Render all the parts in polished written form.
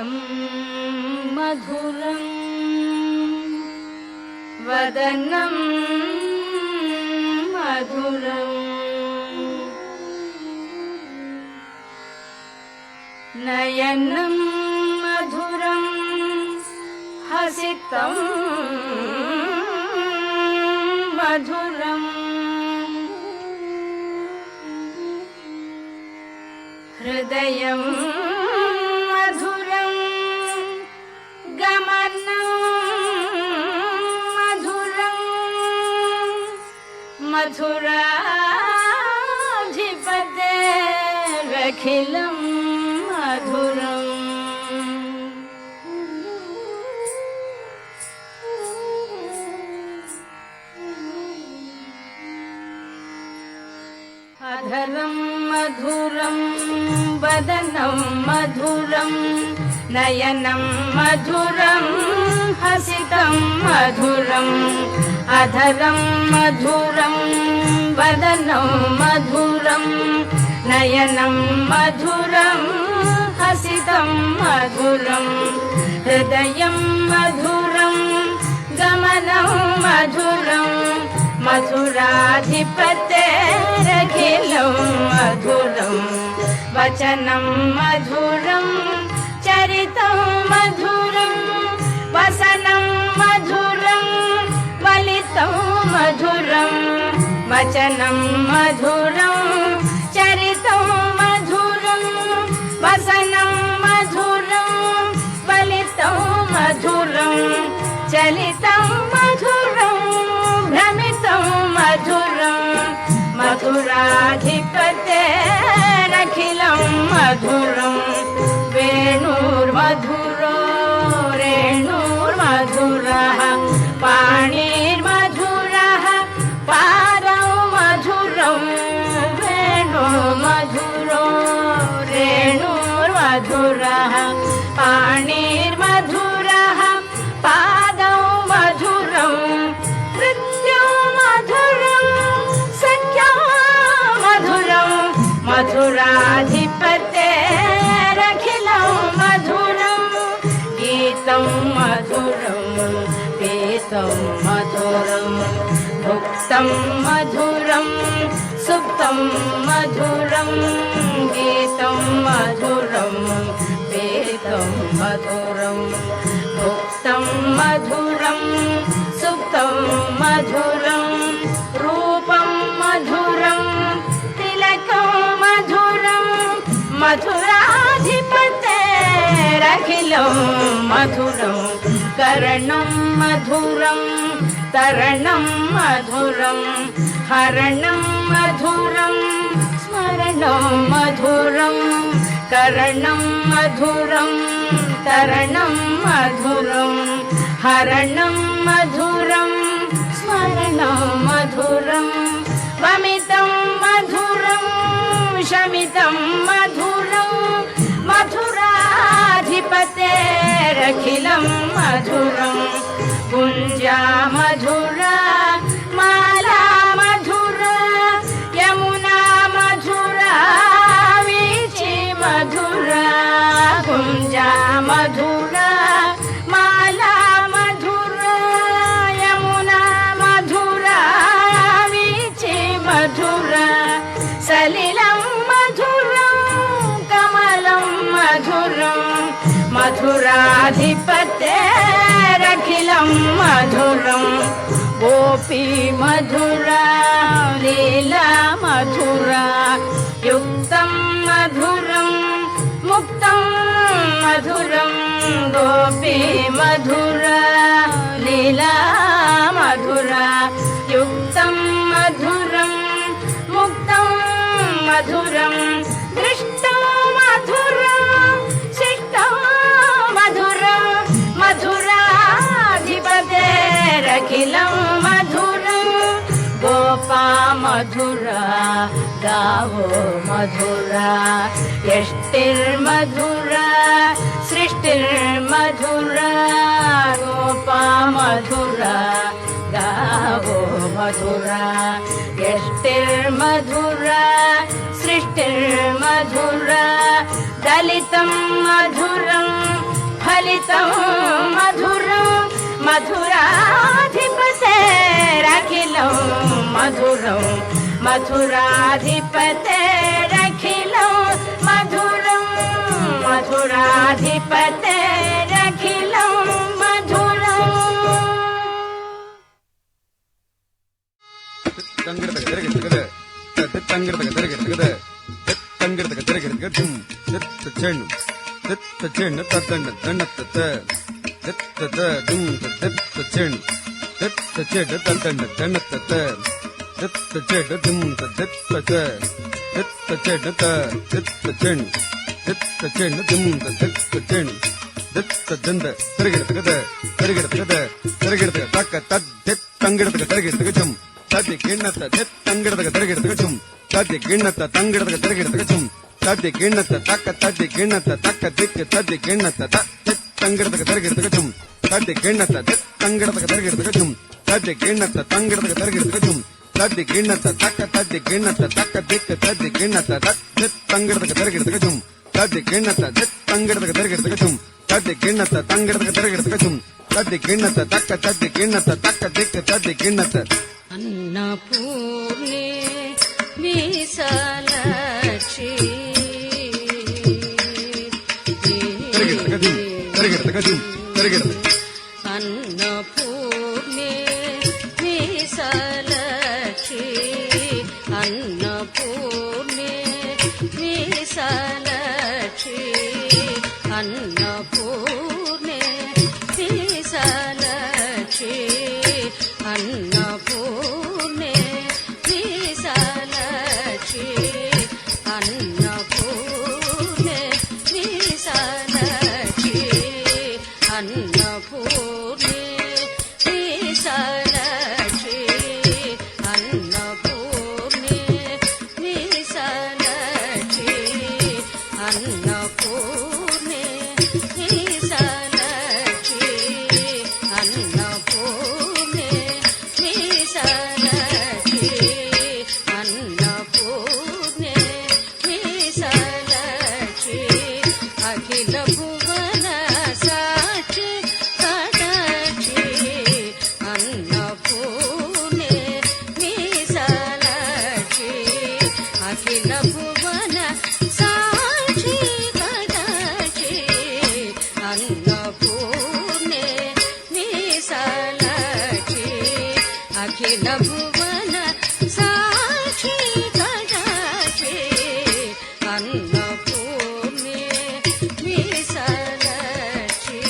वदनं मधुरं वदनं मधुरं नयनं मधुरं हसितं मधुरं हृदयं मधुरं गमनं मधुरं मधुराधिपतेरखिलं मधुरम् अधरं मधुरं वदनं मधुरं नयनं मधुरं हसितं मधुरम् अधरं मधुरं वदनं मधुरं नयनं मधुरं हसितं मधुरं हृदयं मधुरं गमनं मधुरं मधुराधिपतेरखिलं मधुरं वचनं मधुरं चरितं मधुरं वसनं मधुरं वलितं मधुरं वचनं मधुरं चरितं मधुरं वसनं मधुरं वलितं मधुरं चलितं मधुरं भ्रमितं मधुरं मधुराधिपतेरखिलं मधुरं वेणुर्मधुरो रेणुर्मधुरः पाणिर्मधुरः पादौ मधुरं वेणुर्मधुरो रेणुर्मधुरः पाणिर्मधुरः पादौ मधुरं नृत्यं मधुरं सख्यं मधुरं मधुराधिपतेरखिलं मधुरं गीतं मधुरं पीतं मधुरं भुक्तं मधुरं सुप्तं मधुरं गीतं मधुरं पीतं मधुरं भुक्तं मधुरं सुप्तं मधुरं रूपं मधुरं तिलकं मधुरं मधुराधिपतेरखिलं मधुरं कर्णं मधुरं तरणं मधुरं हरणं मधुरं स्मरणं मधुरं कर्णं मधुरं तरणं मधुरं हरणं मधुरं स्मरणं मधुरं वमितं मधुरं शमितं मधुरं मधुराधिपतेरखिलं मधुरं कुञ्जा मधुरा माला मधुरा यमुना मधुरा वीची मधुरा कुञ्जा मधुरा माला मधुरा यमुना मधुरा वीची मधुरा सलिलं मधुरं कमलं मधुरं मधुराधिपतेरखिलं मधुरं गोपी मधुरा लीला मधुरा युक्तं मधुरं मुक्तं मधुरं गोपी मधुरा लीला मधुरा युक्तं मधुरं मुक्तं मधुरं दृष्टं मधुरं शिष्टं मधुरं मधुराधिपतेरखिलं मधुरं गोपा मधुरा गावो मधुरा यष्टिर्मधुरा सृष्टिर्मधुरा गोपा मधुरा गावो मधुरा यष्टिर्मधुरा सृष्टिर्मधुरा दलितं मधुरं ललितं मधुरं मधुराधिपतेरखिलं मधुरं मधुराधिपतेरखिलं मधुरं मधुराधिपतेरखिलं मधुरं Tadi ginata taka tadi ginata taka dik tadi ginata tangirda targirda jum tadi ginata tangirda targirda jum tadi ginata tangirda targirda jum tadi ginata taka tadi ginata taka dik tadi ginata tangirda targirda jum tadi ginata tangirda targirda jum tadi ginata tangirda targirda jum tadi ginata taka tadi ginata taka dik tadi ginata अन्नपूर्णे विशालाक्षी अन्नपूर्णे विशालाक्षी अन्नपूर्णे विशालाक्षी अन्नपूर्णे विशालाक्षी अन्नपूर्णे विशालाक्षी अन्नपूर्णे विशालाक्षी अन्नपूर्णे विशालाक्षी अन्नपूर्णे विशालाक्षी अन्नपूर्णे विशालाक्षी अन्नपूर्णे विशालाक्षी अन्नपूर्णे विशालाक्षी अखिल भुवन साक्षी कटाक्षी अन्नपूर्णे विशालाक्षी अखिल भुवन साक्षी कटाक्षी अन्नपूर्णे विशालाक्षी अखिल भुवन साक्षी कटाक्षी अन्नपूर्णे विशालाक्षी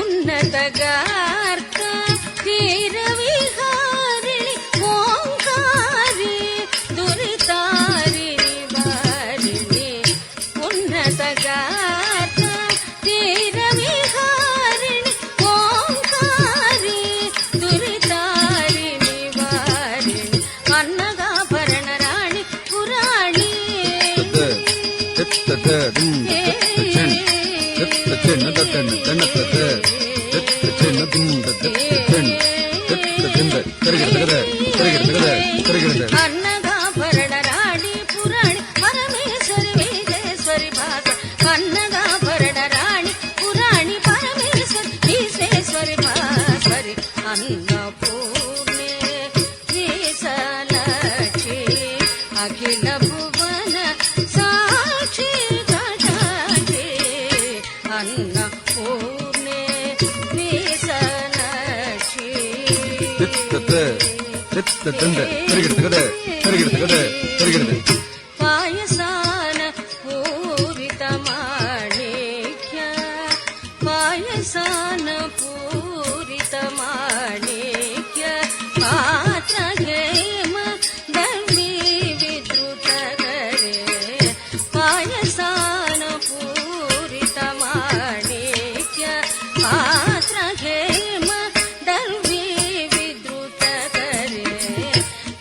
उन्नतगार्क वीरविहारिणि ओंकारि दुरितारिणि वारिणि उन्नतगार्क वीरविहारिणि ओंकारि दुरितारिणि वारिणि अन्नगाभरण राणि पुराणि अन्नगाभरण राणि पुराणि परमेश्वरि विजयेश्वरि भास अन्नगाभरण राणि पुराणि परमेश्वरि विजयेश्वरि भास्वरि अन्नपूर्णे विशालाक्षी अखिल भुवन साक्षी कटाक्षी अन्नपूर्णे विशालाक्षी पायसान पूरितमाणिक्य पायसान पूरितमाणिक्य पात्रगेम दल्ली विद्रुतगरे पायसान पूरितमाणिक्य पात्रगेम दल्ली विद्रुतगरे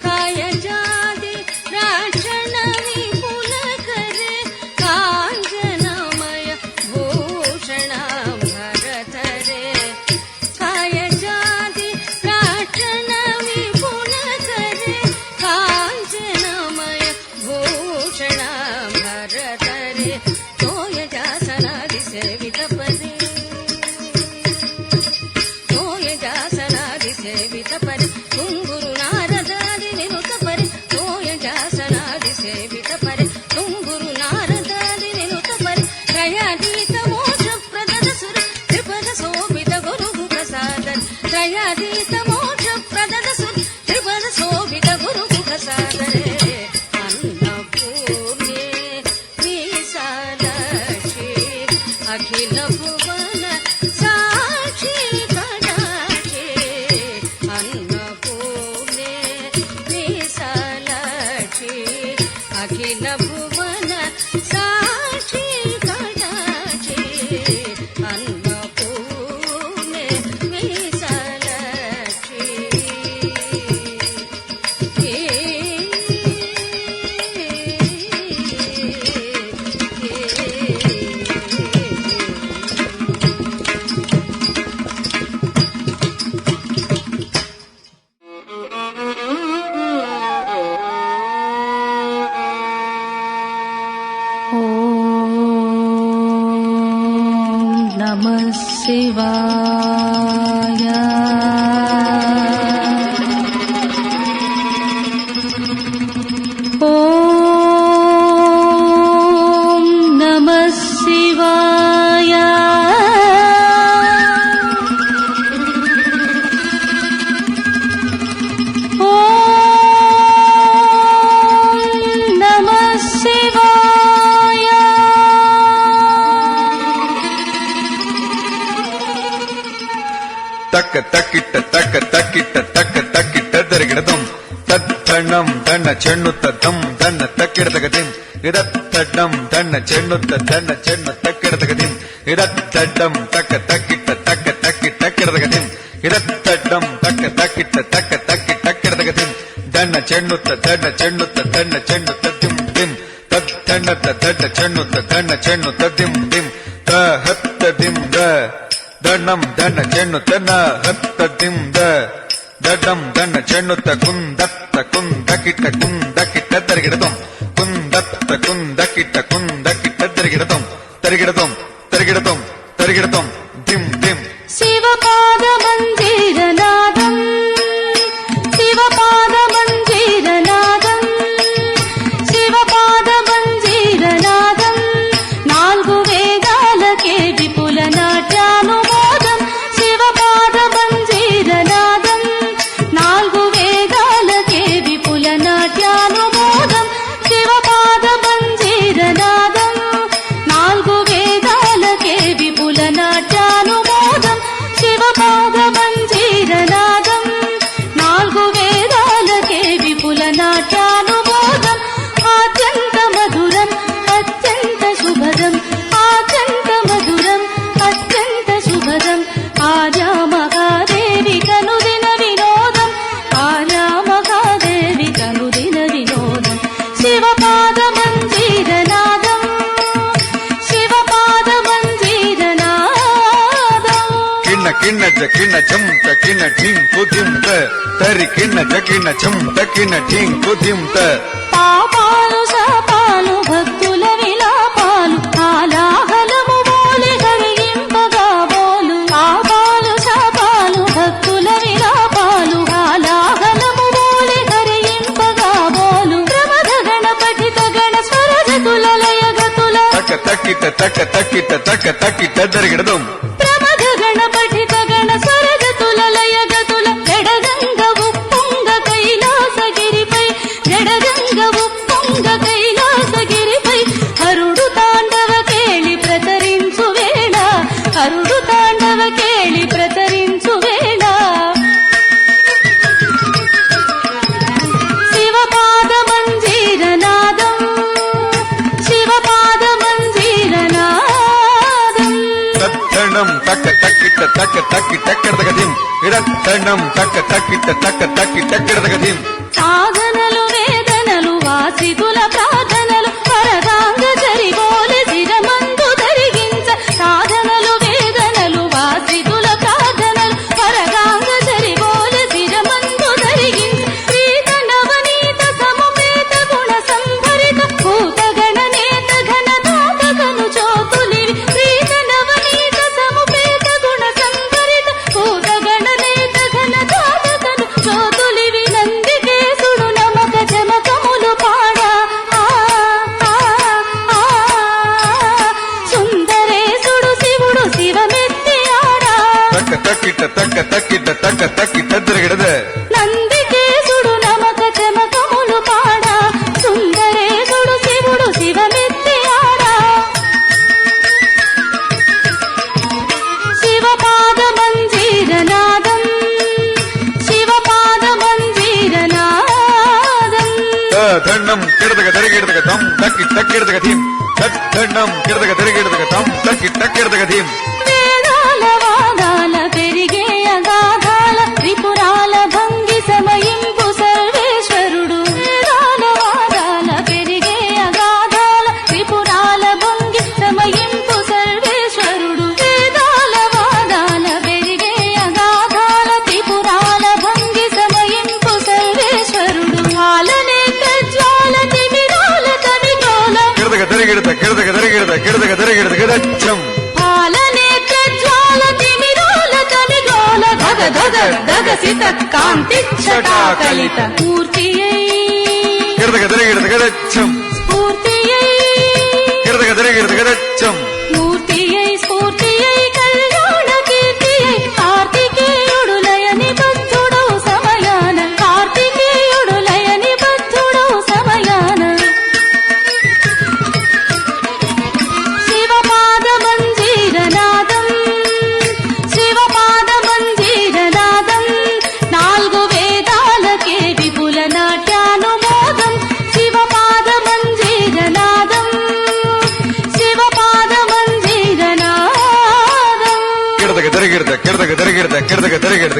कायजादि राक्षण తక్కిట్ట తక్క తక్కిట్ట తక్క తక్కిట్ట దరిగిడదం తద్దణం దన్న చెన్నుత్త దం దన్న తక్కిడదగదిం ఇదద్దం దన్న చెన్నుత్త దన్న చెన్ను తక్కిడదగదిం ఇదద్దం తక్క తక్కిట్ట తక్క తక్కి తక్కిడదగదిం ఇదద్దం తక్క తక్కిట్ట తక్క తక్కి తక్కిడదగదిం దన్న చెన్నుత్త దన్న చెన్నుత్త దన్న చెన్నుత్త దిం దిం తద్దన్నత దన్న చెన్నుత్త దన్న చెన్నుత్త దిం దిం హత్త దిం దణం దన్న చెన్నుత్త న హత్త దిం దడం దన్న చెన్నుత్త కుందత్త కుందకిట్ట కుందకిట్ట తరిగిడదం కుందత్త కుందకిట్ట కుందకిట్ట తరిగిడదం తరిగిడదం తరిగిడదం తరిగిడదం దిం దిం శివపాద మందిరనాదం శివపాద మందిరనాదం శివపాద మందిరనాదం నాలుగు వేదాలకే విపుల నాట్యానుమోదం శివపాద మందిరనాదం నాలుగు వేదాలకే విపుల నాట్యానుమోదం శివపాద మందిరనాదం నాలుగు వేదాలకే విపుల నాట్యానుమోదం శివపాద మందిరనాదం నాలుగు వేదాలకే విపుల నాట్యానుమోదం అత్యంత మధురం అత్యంత శుభదం అత్యంత మధురం అత్యంత శుభదం ఆర్యా మహాదేవి కనుదిన వినోదం ఆర్యా మహాదేవి కనుదిన వినోదం శివపాద మందిరనాదం శివపాద మందిరనాదం కిన్న కిన్న జకిన్న చం తకిన్న ఠిం కుధిం తరి కిన్న జకిన్న చం తకిన్న ఠిం కుధిం పాపాలు శాపాలు భక్తుల విలాపాలు ఆలాహలము బోలి హరింపగా బోలు పాపాలు శాపాలు భక్తుల విలాపాలు ఆలాహలము బోలి హరింపగా బోలు ప్రమద గణపతిత గణ స్వరజతుల లయగతుల తక్క తక్కిట్ట తక్క తక్కిట్ట తక్క తక్కిట్ట దరిగిడదం ప్రమద గణపతిత గణ స్వరజతుల లయగతుల జడగంగ ఉప్పొంగ కైలాసగిరిపై జడగంగ ఉప్పొంగ కైలాసగిరిపై హరుడు తాండవ కేళి ప్రతరించు వేళ హరుడు తాండవ కేళి ప్రతరించు వేళ శివపాద మందిరనాదం శివపాద మందిరనాదం తద్దణం తక్క తక్కిట్ట తక్క తక్కి తక్కిడదగదిం ఇదద్దణం తక్క తక్కిట్ట తక్క తక్కి తక్కిడదగదిం సాధనలు వేదనలు వాసితుల ప్రార్థనలు పరగాంగ జరిగోలి శిరమందు ధరిగించ సాధనలు వేదనలు వాసితుల ప్రార్థనలు పరగాంగ జరిగోలి శిరమందు ధరిగించ ప్రీత నవనీత సముపేత గుణ సంభరిత భూత గణనేత ఘనదాత కను చోతులివి ప్రీత నవనీత సముపేత గుణ సంభరిత భూత గణనేత ఘనదాత కను చోతులివి నందికేశుడు నమక జమకములు పాడా సుందరేశుడు శివుడు శివమెత్తి ఆడా తక్క తక్కిట్ట తక్క తక్కిట్ట తక్క తక్కిట్ట దరిగిడద నందికేశుడు నమక జమకములు పాడా సుందరేశుడు శివుడు శివమెత్తి ఆడా శివపాద మందిరనాదం శివపాద మందిరనాదం దండం కిడదగ దరిగిడదగ దం తక్కి తక్కిడదగదిం తద్దణం కిడదగ దరిగిడదగ దం తక్కి తక్కిడదగదిం వేదాల వాదాల పెరిగే అగాధాల త్రిపురాల భంగి సమయింపు సర్వేశ్వరుడు వేదాల వాదాల పెరిగే అగాధాల త్రిపురాల భంగి సమయింపు సర్వేశ్వరుడు వేదాల వాదాల పెరిగే అగాధాల త్రిపురాల భంగి సమయింపు సర్వేశ్వరుడు ఆలనేత్ర జ్వాల తిమిరాల తమిగోల కిడదగ దరిగిడద కిడదగ దరిగిడద కిడదగ దరిగిడదగ దచ్చం పాలనేత్ర జ్వాల తిమిరాల తమిగోల ధగ ధగ ధగ సిత కాంతి ఛటాకలిత పూర్తియై కిడదగ దరిగిడదగ దచ్చం స్ఫూర్తియై కిడదగ దరిగిడదగ దచ్చం మూర్తియై స్ఫూర్తియై కళ్యాణ కీర్తియై కార్తికేయుడు లయని బద్ధుడౌ సమయాన కార్తికేయుడు లయని బద్ధుడౌ సమయాన శివపాద మందిరనాదం శివపాద మందిరనాదం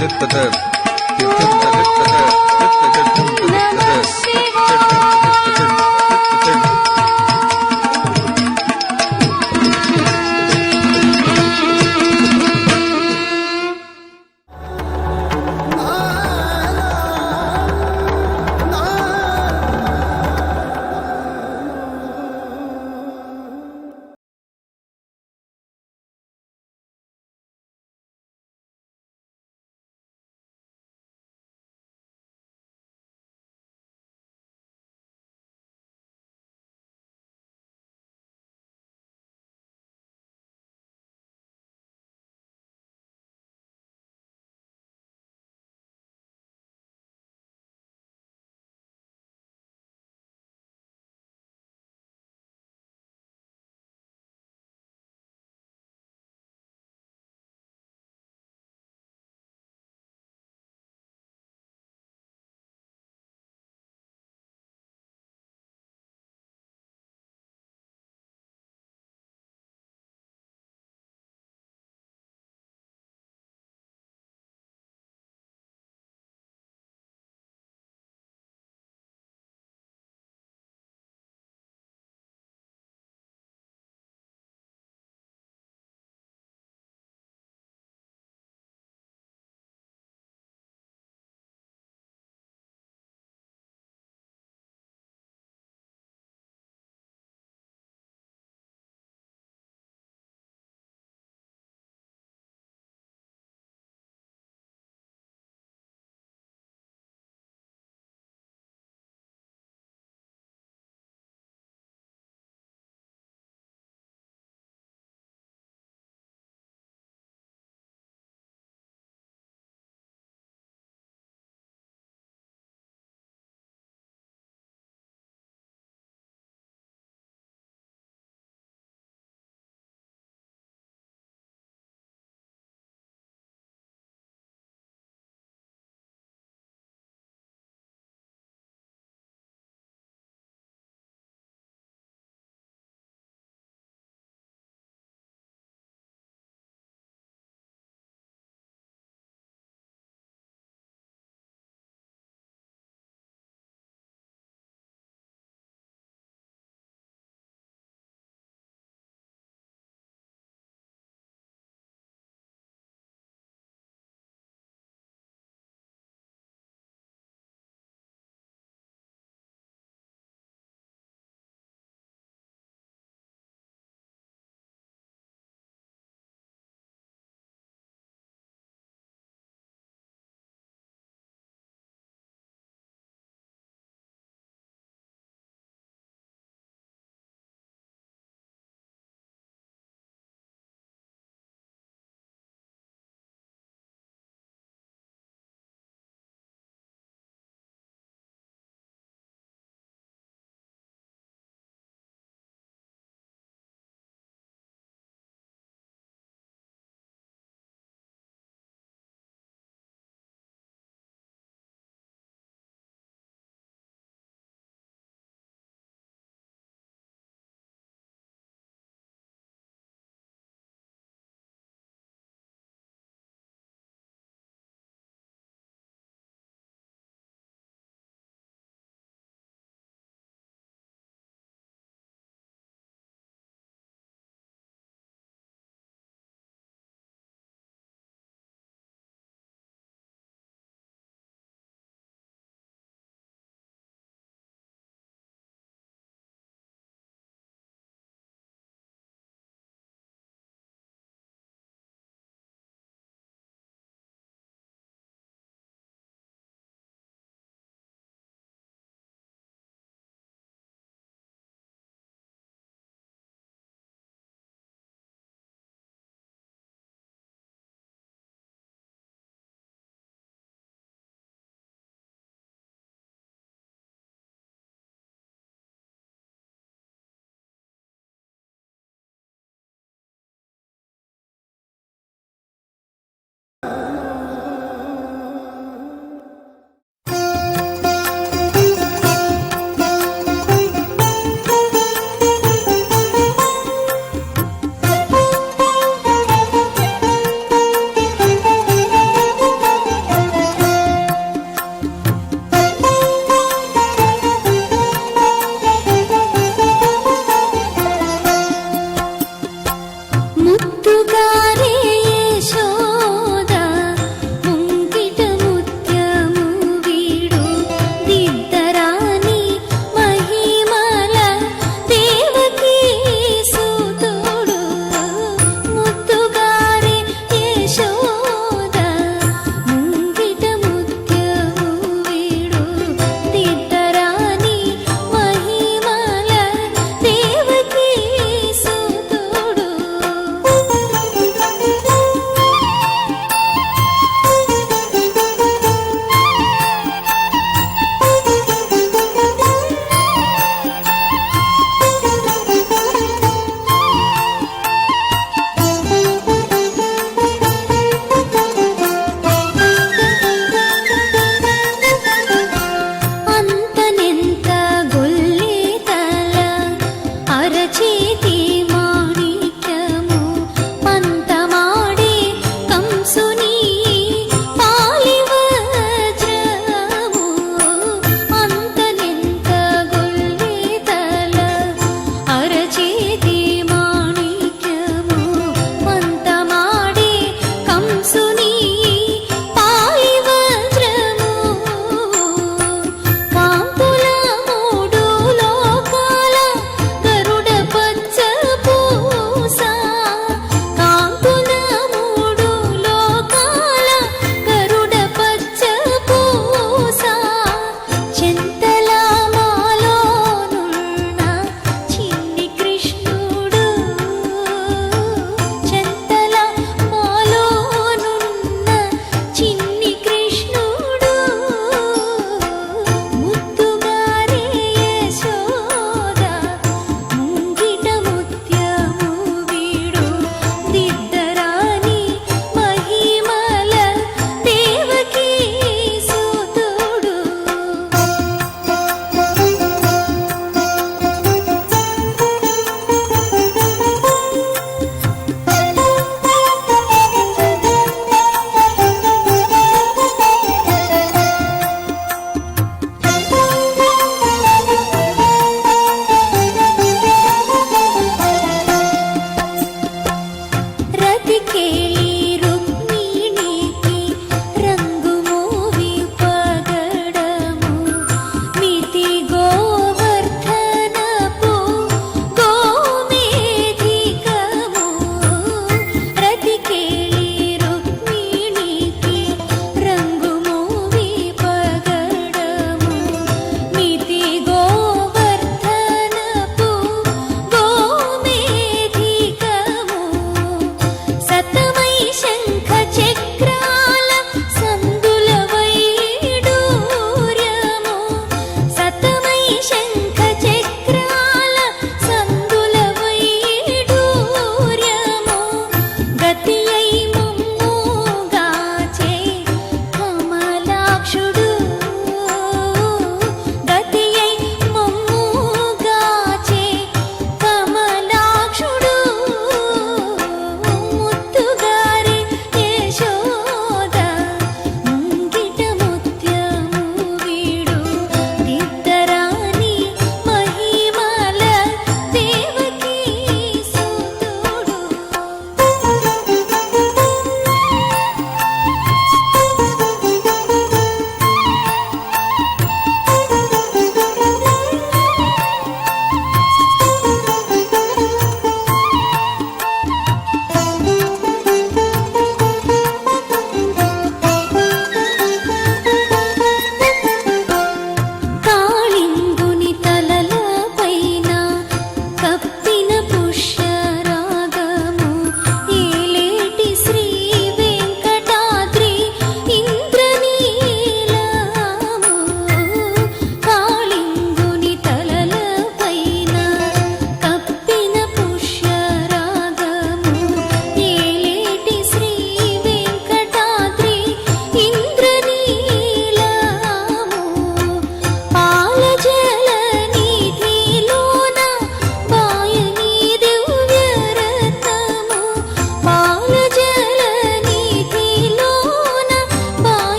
దిత్త